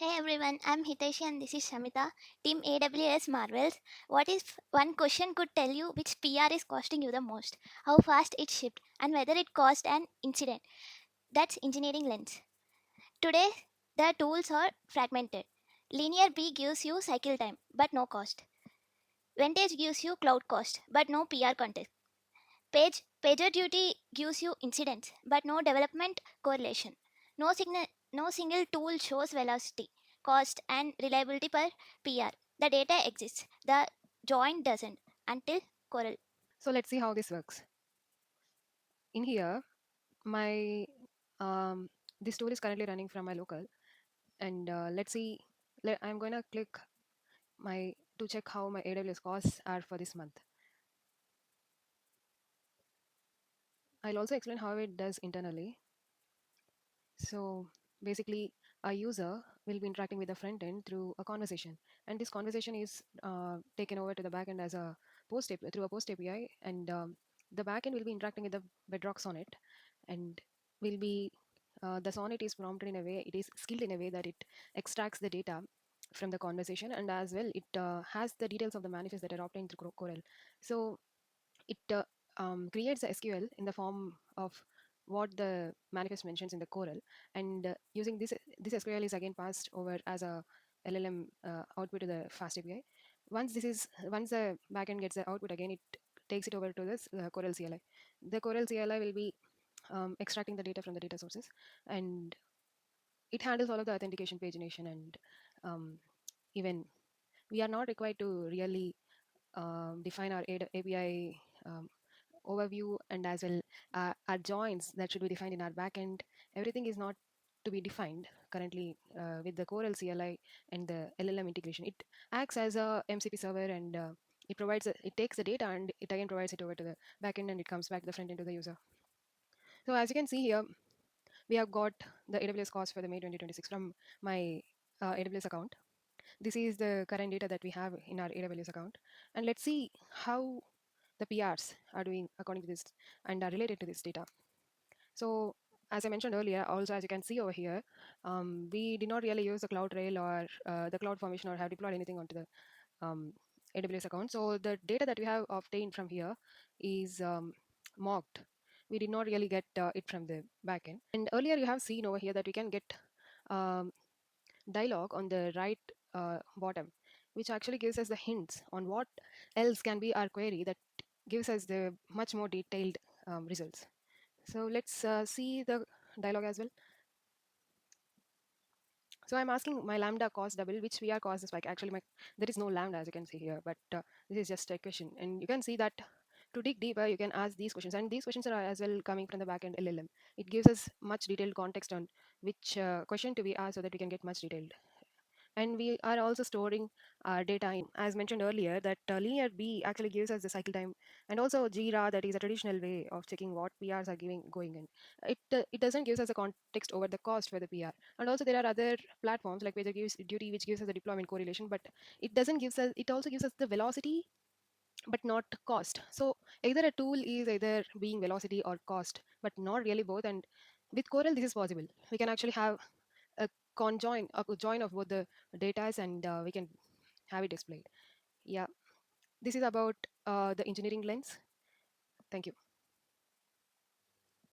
Hey everyone, I'm Hiteshi and this is Shamita. Team AWS Marvels. What if one question could tell you which PR is costing you the most, how fast it shipped, and whether it caused an incident? That's engineering lens. Today, the tools are fragmented. LinearB gives you cycle time, but no cost. Vantage gives you cloud cost, but no PR context. PagerDuty gives you incidents, but no development correlation. No single tool shows velocity, cost, and reliability per PR. The data exists. The joint doesn't until Coral. So let's see how this works. In here, my this tool is currently running from my local, and let's see. I'm going to click my to check how my AWS costs are for this month. I'll also explain how it does internally. So basically, a user will be interacting with the front end through a conversation, and this conversation is taken over to the backend as a through a post API, and the backend will be interacting with the Bedrock Sonnet, and will be the sonnet is prompted in a way, it is skilled in a way that it extracts the data from the conversation, and as well it has the details of the manifest that are obtained through Coral. So it creates a SQL in the form of what the manifest mentions in the Coral, and using this SQL is again passed over as a LLM output to the FastAPI. Once the backend gets the output again, it takes it over to this Coral CLI. The Coral CLI will be extracting the data from the data sources, and it handles all of the authentication, pagination, and even we are not required to really define our API overview, and as well our joins that should be defined in our backend. Everything is not to be defined currently with the Coral CLI and the LLM integration. It acts as a MCP server, and it takes the data and it again provides it over to the backend, and it comes back to the front end to the user. So as you can see here, we have got the AWS cost for the May 2026 from my AWS account. This is the current data that we have in our AWS account. And let's see how the PRs are doing according to this and are related to this data. So as I mentioned earlier, also as you can see over here, we did not really use the Cloud Rail or the Cloud Formation or have deployed anything onto the um, AWS account. So the data that we have obtained from here is mocked. We did not really get it from the backend. And earlier you have seen over here that we can get um, dialog on the right bottom, which actually gives us the hints on what else can be our query that gives us the much more detailed results. So let's see the dialog as well. So I'm asking my lambda cost double, which VR cost is like actually there is no lambda as you can see here, but this is just a question. And you can see that to dig deeper, you can ask these questions, and these questions are as well coming from the backend LLM. It gives us much detailed context on which question to be asked so that we can get much detailed. And we are also storing our data in, as mentioned earlier, that LinearB actually gives us the cycle time, and also Jira, that is a traditional way of checking what PRs are giving going in. It doesn't give us a context over the cost for the PR. And also there are other platforms like PagerDuty, which gives us the deployment correlation, but it also gives us the velocity but not cost. So either a tool is either being velocity or cost, but not really both. And with Coral, this is possible. We can actually have a join of both the datas, and we can have it displayed. Yeah, this is about the engineering lens. Thank you.